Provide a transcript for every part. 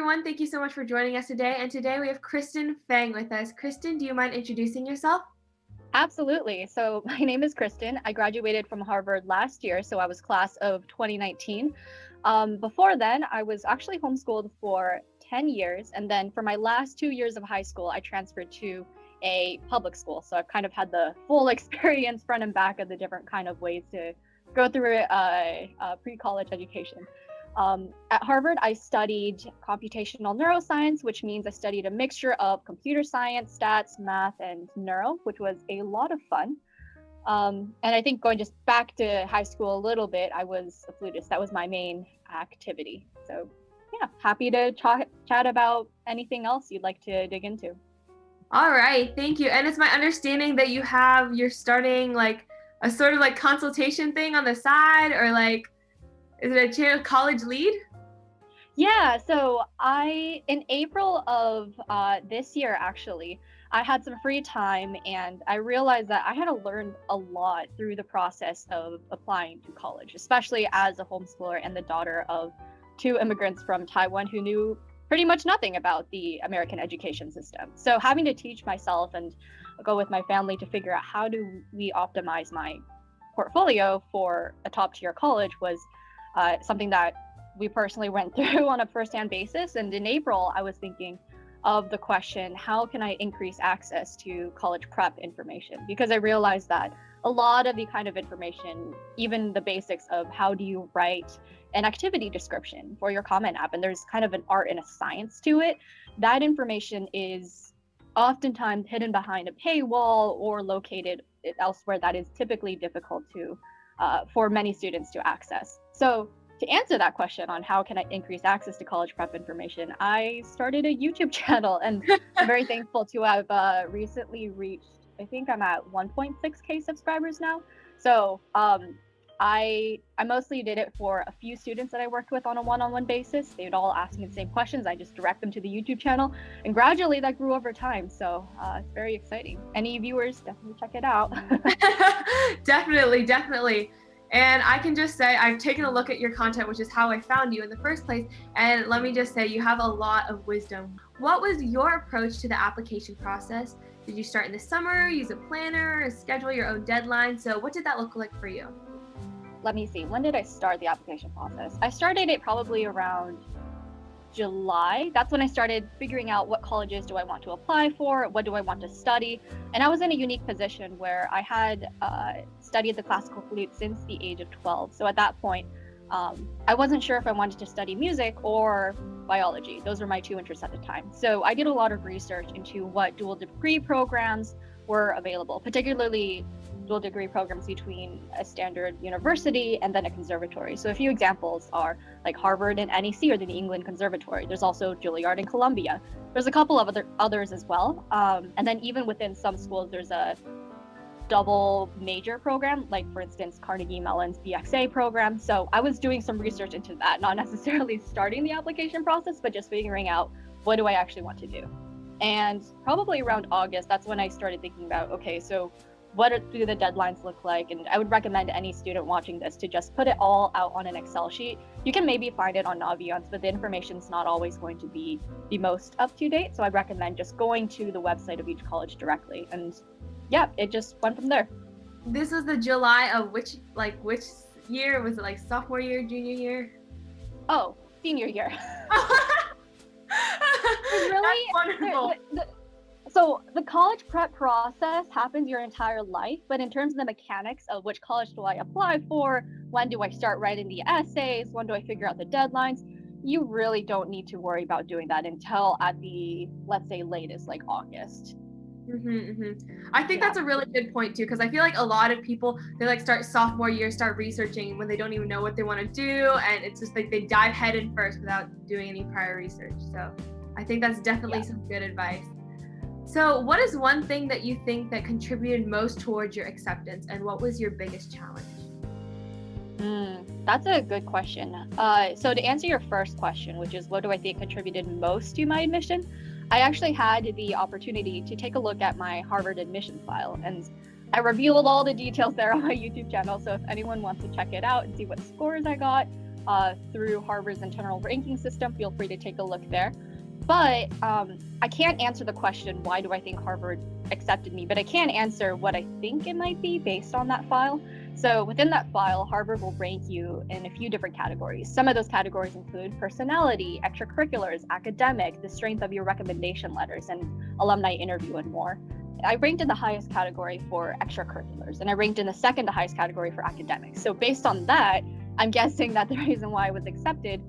everyone. Thank you so much for joining us today. And today we have Kristen Fang with us. Kristen, do you mind introducing yourself? Absolutely. So my name is Kristen. I graduated from Harvard last year, so I was class of 2019. Before then, I was actually homeschooled for 10 years. And then for my last 2 years of high school, I transferred to a public school. So I've kind of had the full experience front and back of the different kind of ways to go through a pre-college education. At Harvard, I studied computational neuroscience, which means I studied a mixture of computer science, stats, math, and neuro, which was a lot of fun. And I think going just back to high school a little bit, I was a flutist. That was my main activity. So, yeah, happy to chat about anything else you'd like to dig into. All right, thank you. And it's my understanding that you're starting like a sort of like consultation thing on the side, or like, is it a channel college lead? Yeah, so in April of this year, actually, I had some free time and I realized that I had to learn a lot through the process of applying to college, especially as a homeschooler and the daughter of two immigrants from Taiwan who knew pretty much nothing about the American education system. So having to teach myself and go with my family to figure out how do we optimize my portfolio for a top tier college was something that we personally went through on a first-hand basis. And in April, I was thinking of the question, how can I increase access to college prep information? Because I realized that a lot of the kind of information, even the basics of how do you write an activity description for your Comment App, and there's kind of an art and a science to it, that information is oftentimes hidden behind a paywall or located elsewhere that is typically difficult to for many students to access. So to answer that question on how can I increase access to college prep information, I started a YouTube channel, and I'm very thankful to have recently reached, I think I'm at 1.6K subscribers now. So I mostly did it for a few students that I worked with on a one-on-one basis. They would all ask me the same questions. I just direct them to the YouTube channel, and gradually that grew over time. So it's very exciting. Any viewers, definitely check it out. Definitely. And I can just say I've taken a look at your content, which is how I found you in the first place. And let me just say you have a lot of wisdom. What was your approach to the application process? Did you start in the summer, use a planner, schedule your own deadline? So what did that look like for you? Let me see. When did I start the application process? I started it probably around July. That's when I started figuring out what colleges do I want to apply for, what do I want to study. And I was in a unique position where I had studied the classical flute since the age of 12. So at that point, I wasn't sure if I wanted to study music or biology. Those were my two interests at the time. So I did a lot of research into what dual degree programs were available, particularly dual degree programs between a standard university and then a conservatory. So a few examples are like Harvard and NEC, or the New England Conservatory. There's also Juilliard and Columbia. There's a couple of others as well. And then even within some schools, there's a double major program, like for instance, Carnegie Mellon's BXA program. So I was doing some research into that, not necessarily starting the application process, but just figuring out what do I actually want to do. And probably around August, that's when I started thinking about, okay, so what do the deadlines look like? And I would recommend any student watching this to just put it all out on an Excel sheet. You can maybe find it on Naviance, but the information's not always going to be the most up to date. So I'd recommend just going to the website of each college directly. And yeah, it just went from there. This was the July of which year? Was it like sophomore year, junior year? Oh, senior year. Really? That's wonderful. So the college prep process happens your entire life, but in terms of the mechanics of which college do I apply for, when do I start writing the essays, when do I figure out the deadlines, you really don't need to worry about doing that until at the, let's say, latest, like August. I think that's a really good point too, because I feel like a lot of people, they like start sophomore year, start researching when they don't even know what they want to do, and it's just like they dive head in first without doing any prior research. So I think that's definitely some good advice. So what is one thing that you think that contributed most towards your acceptance, and what was your biggest challenge? That's a good question. So to answer your first question, which is what do I think contributed most to my admission, I actually had the opportunity to take a look at my Harvard admission file, and I revealed all the details there on my YouTube channel. So if anyone wants to check it out and see what scores I got, through Harvard's internal ranking system. Feel free to take a look there. But I can't answer the question, why do I think Harvard accepted me? But I can answer what I think it might be based on that file. So within that file, Harvard will rank you in a few different categories. Some of those categories include personality, extracurriculars, academic, the strength of your recommendation letters, and alumni interview, and more. I ranked in the highest category for extracurriculars, and I ranked in the second to highest category for academics. So based on that, I'm guessing that the reason why I was accepted,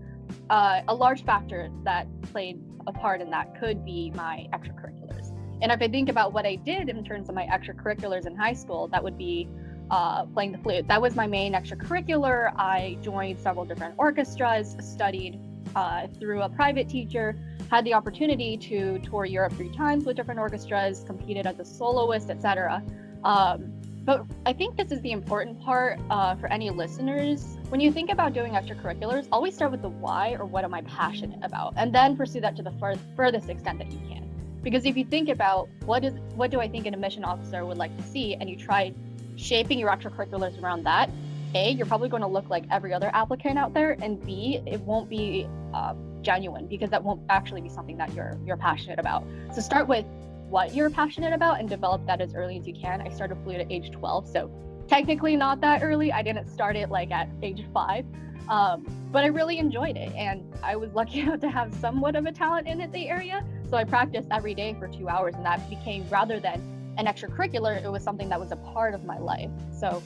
a large factor that played a part in that could be my extracurriculars. And if I think about what I did in terms of my extracurriculars in high school, that would be playing the flute. That was my main extracurricular. I joined several different orchestras, studied through a private teacher, had the opportunity to tour Europe 3 times with different orchestras, competed as a soloist, etc. But I think this is the important part for any listeners. When you think about doing extracurriculars, always start with the why, or what am I passionate about, and then pursue that to the furthest extent that you can. Because if you think about what do I think an admission officer would like to see, and you try shaping your extracurriculars around that, A, you're probably going to look like every other applicant out there, and B, it won't be genuine, because that won't actually be something that you're passionate about. So start with what you're passionate about and develop that as early as you can. I started flute at age 12, so technically not that early. I didn't start it like at age 5, but I really enjoyed it, and I was lucky enough to have somewhat of a talent in the area. So I practiced every day for 2 hours, and that became, rather than an extracurricular, it was something that was a part of my life. So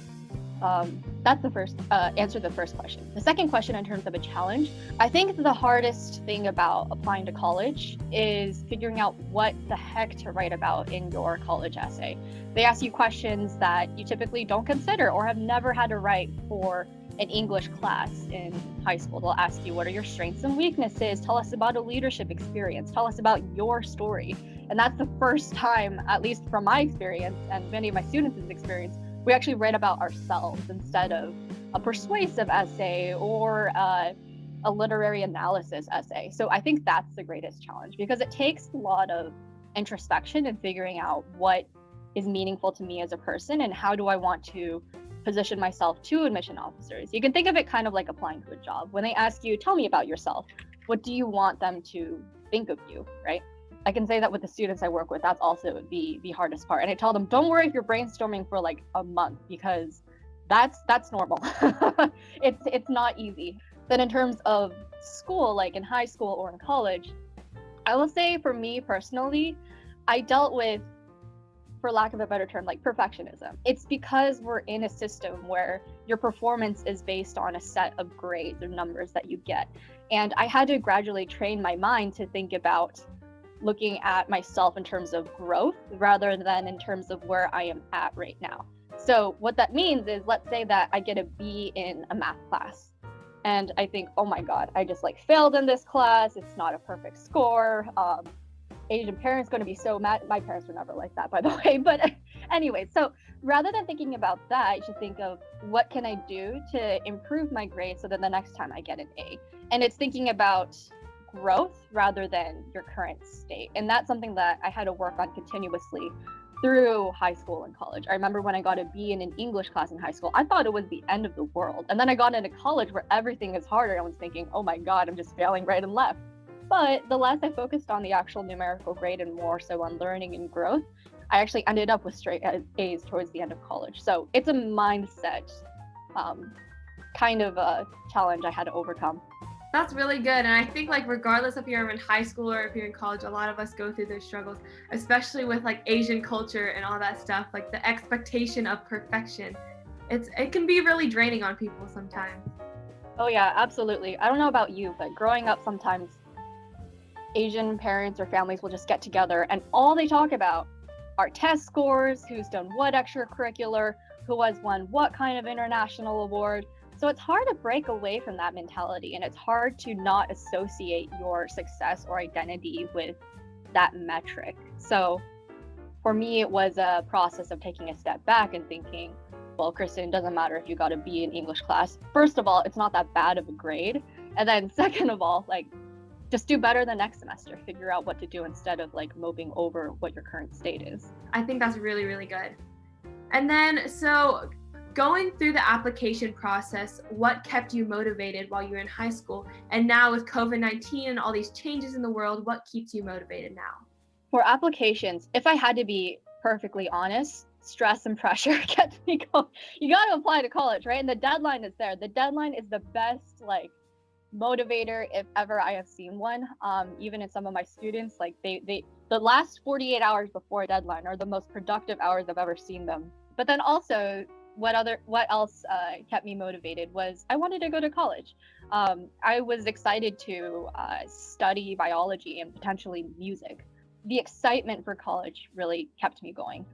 that's the first answer to the first question. The second question, in terms of a challenge, I think the hardest thing about applying to college is figuring out what the heck to write about in your college essay. They ask you questions that you typically don't consider or have never had to write for an English class in high school. They'll ask you, what are your strengths and weaknesses? Tell us about a leadership experience. Tell us about your story. And that's the first time, at least from my experience and many of my students' experience, we actually write about ourselves instead of a persuasive essay or a literary analysis essay. So I think that's the greatest challenge, because it takes a lot of introspection and figuring out what is meaningful to me as a person, and how do I want to position myself to admission officers. You can think of it kind of like applying to a job. When they ask you, tell me about yourself, what do you want them to think of you, right? I can say that with the students I work with, that's also the hardest part. And I tell them, don't worry if you're brainstorming for like a month, because that's normal. It's not easy. Then in terms of school, like in high school or in college, I will say for me personally, I dealt with, for lack of a better term, like perfectionism. It's because we're in a system where your performance is based on a set of grades or numbers that you get. And I had to gradually train my mind to think about looking at myself in terms of growth rather than in terms of where I am at right now. So what that means is, let's say that I get a B in a math class, and I think, oh my God, I just like failed in this class. It's not a perfect score. Asian parents going to be so mad. My parents were never like that, by the way. But anyway, so rather than thinking about that, you should think of, what can I do to improve my grade so that the next time I get an A? And it's thinking about growth rather than your current state. And that's something that I had to work on continuously through high school and college. I remember when I got a B in an English class in high school, I thought it was the end of the world. And then I got into college where everything is harder. I was thinking, oh my God, I'm just failing right and left. But the less I focused on the actual numerical grade and more so on learning and growth, I actually ended up with straight A's towards the end of college. So it's a mindset kind of a challenge I had to overcome. That's really good. And I think, like, regardless if you're in high school or if you're in college, a lot of us go through those struggles, especially with like Asian culture and all that stuff, like the expectation of perfection. It can be really draining on people sometimes. Oh yeah, absolutely. I don't know about you, but growing up, sometimes Asian parents or families will just get together and all they talk about are test scores, who's done what extracurricular, who has won what kind of international award. So it's hard to break away from that mentality, and it's hard to not associate your success or identity with that metric. So for me, it was a process of taking a step back and thinking, well, Kristen, it doesn't matter if you got a B in English class. First of all, it's not that bad of a grade. And then second of all, like, just do better the next semester. Figure out what to do instead of like moping over what your current state is. I think that's really, really good. And then, so going through the application process, what kept you motivated while you were in high school? And now with COVID-19 and all these changes in the world, what keeps you motivated now? For applications, if I had to be perfectly honest, stress and pressure kept me going. You got to apply to college, right? And the deadline is there. The deadline is the best, like, motivator if ever I have seen one. Even in some of my students, like the last 48 hours before a deadline are the most productive hours I've ever seen them. But then also, what else kept me motivated was I wanted to go to college. I was excited to study biology and potentially music. The excitement for college really kept me going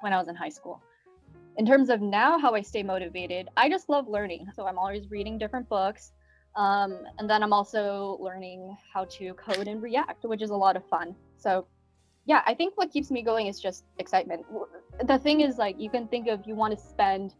when I was in high school. In terms of now, how I stay motivated, I just love learning. So I'm always reading different books. And then I'm also learning how to code and React, which is a lot of fun. So yeah, I think what keeps me going is just excitement. The thing is, like, you can think of, you want to spend,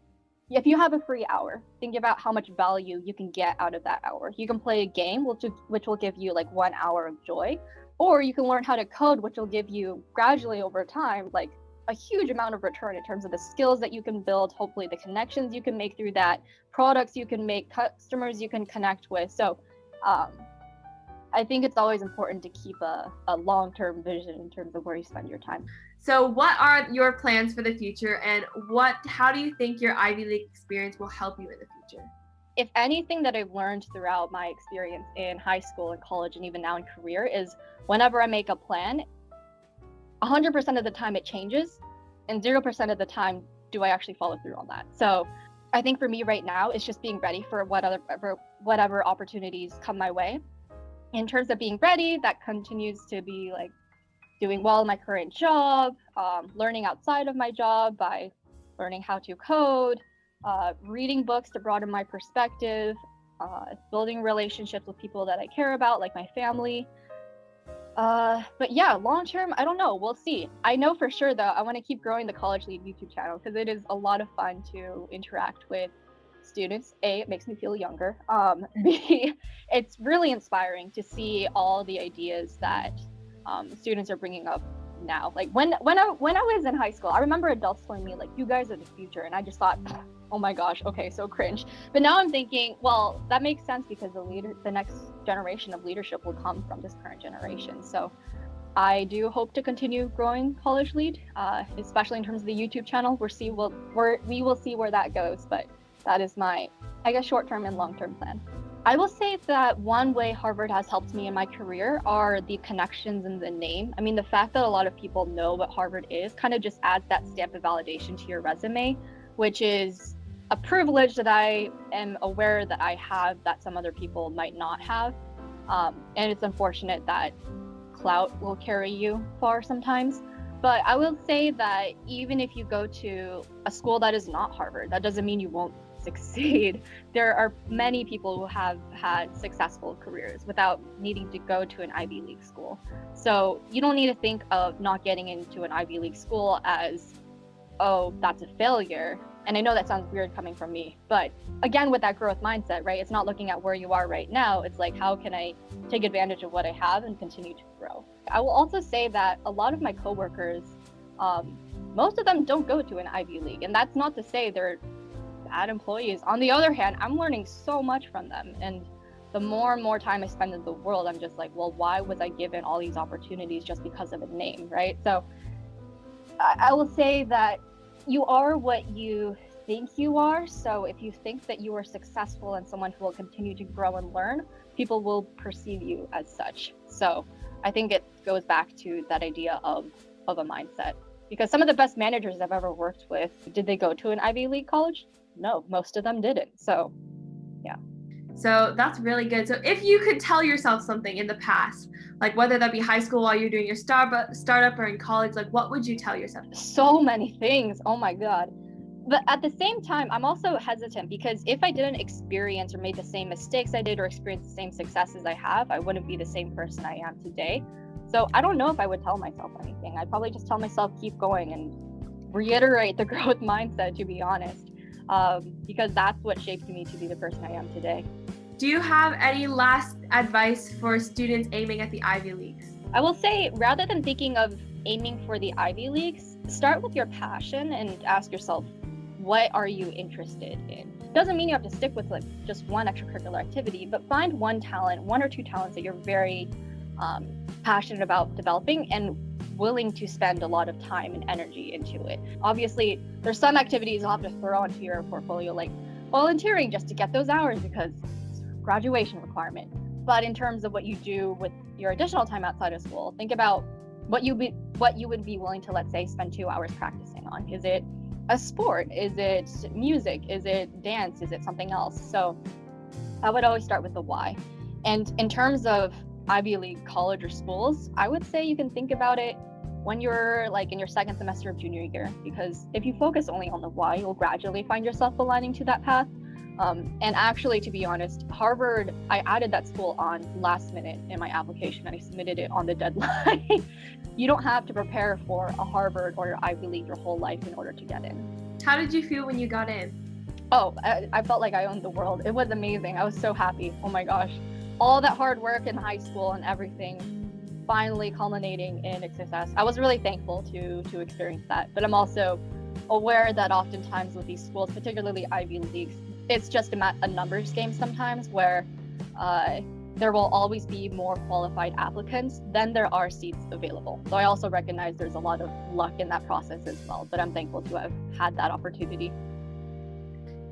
if you have a free hour, think about how much value you can get out of that hour. You can play a game, which will give you like 1 hour of joy, or you can learn how to code, which will give you gradually over time, like, a huge amount of return in terms of the skills that you can build, hopefully the connections you can make through that, products you can make, customers you can connect with. So I think it's always important to keep a long-term vision in terms of where you spend your time. So what are your plans for the future, and how do you think your Ivy League experience will help you in the future? If anything that I've learned throughout my experience in high school and college and even now in career is whenever I make a plan, 100% of the time it changes, and 0% of the time do I actually follow through on that. So I think for me right now, it's just being ready for whatever opportunities come my way. In terms of being ready, that continues to be like doing well in my current job, learning outside of my job by learning how to code, reading books to broaden my perspective, building relationships with people that I care about, like my family. But yeah, long term, I don't know. We'll see. I know for sure though, I want to keep growing the College Lead YouTube channel because it is a lot of fun to interact with students. A, it makes me feel younger. B, it's really inspiring to see all the ideas that students are bringing up now. Like when I was in high school, I remember adults telling me like, "You guys are the future," and I just thought, oh my gosh, okay, so cringe. But now I'm thinking, well, that makes sense because the next generation of leadership will come from this current generation. So I do hope to continue growing College Lead, especially in terms of the YouTube channel. We will see where that goes, but that is my, I guess, short-term and long-term plan. I will say that one way Harvard has helped me in my career are the connections in the name. I mean, the fact that a lot of people know what Harvard is kind of just adds that stamp of validation to your resume, which is a privilege that I am aware that I have that some other people might not have. And it's unfortunate that clout will carry you far sometimes. But I will say that even if you go to a school that is not Harvard, that doesn't mean you won't succeed. There are many people who have had successful careers without needing to go to an Ivy League school. So you don't need to think of not getting into an Ivy League school as, oh, that's a failure. And I know that sounds weird coming from me, but again, with that growth mindset, right? It's not looking at where you are right now. It's like, how can I take advantage of what I have and continue to grow? I will also say that a lot of my coworkers, most of them don't go to an Ivy League, and that's not to say they're bad employees. On the other hand, I'm learning so much from them, and the more and more time I spend in the world, I'm just like, well, why was I given all these opportunities just because of a name, right? So I will say that you are what you think you are. So if you think that you are successful and someone who will continue to grow and learn, people will perceive you as such. So I think it goes back to that idea of a mindset, because some of the best managers I've ever worked with, did they go to an Ivy League college? No, most of them didn't. So yeah. So that's really good. So if you could tell yourself something in the past, like whether that be high school while you're doing your startup or in college, like what would you tell yourself? So many things. Oh my God. But at the same time, I'm also hesitant because if I didn't experience or made the same mistakes I did or experience the same successes I have, I wouldn't be the same person I am today. So I don't know if I would tell myself anything. I'd probably just tell myself, keep going and reiterate the growth mindset, to be honest, because that's what shaped me to be the person I am today. Do you have any last advice for students aiming at the Ivy Leagues? I will say, rather than thinking of aiming for the Ivy Leagues, start with your passion and ask yourself, what are you interested in? Doesn't mean you have to stick with like just one extracurricular activity, but find one talent, one or two talents that you're very passionate about developing and willing to spend a lot of time and energy into it. Obviously, there's some activities you'll have to throw onto your portfolio, like volunteering just to get those hours because it's a graduation requirement. But in terms of what you do with your additional time outside of school, think about what you would be willing to, let's say, spend 2 hours practicing on. Is it a sport? Is it music? Is it dance? Is it something else? So I would always start with the why. And in terms of Ivy League college or schools, I would say you can think about it when you're like in your second semester of junior year, because if you focus only on the why, you'll gradually find yourself aligning to that path. And actually, to be honest, Harvard, I added that school on last minute in my application and I submitted it on the deadline. You don't have to prepare for a Harvard or your Ivy League your whole life in order to get in. How did you feel when you got in? Oh, I felt like I owned the world. It was amazing. I was so happy. Oh my gosh. All that hard work in high school and everything finally culminating in success. I was really thankful to experience that. But I'm also aware that oftentimes with these schools, particularly Ivy Leagues, it's just a numbers game sometimes where there will always be more qualified applicants than there are seats available. So I also recognize there's a lot of luck in that process as well, but I'm thankful to have had that opportunity.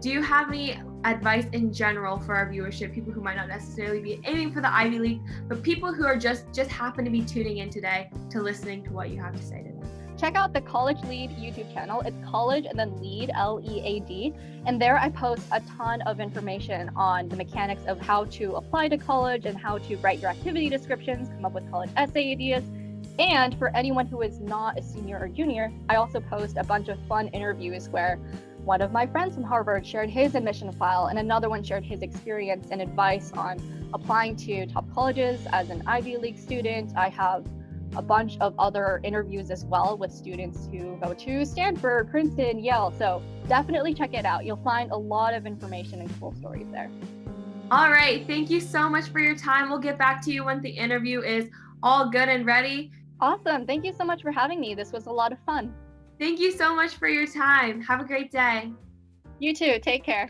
Do you have any advice in general for our viewership, people who might not necessarily be aiming for the Ivy League, but people who are just happen to be tuning in today to listening to what you have to say today? Check out the College Lead YouTube channel. It's college and then lead, L-E-A-D. And there I post a ton of information on the mechanics of how to apply to college and how to write your activity descriptions, come up with college essay ideas. And for anyone who is not a senior or junior, I also post a bunch of fun interviews where one of my friends from Harvard shared his admission file and another one shared his experience and advice on applying to top colleges as an Ivy League student. I have a bunch of other interviews as well with students who go to Stanford, Princeton, Yale. So definitely check it out. You'll find a lot of information and cool stories there. All right. Thank you so much for your time. We'll get back to you when the interview is all good and ready. Awesome. Thank you so much for having me. This was a lot of fun. Thank you so much for your time. Have a great day. You too. Take care.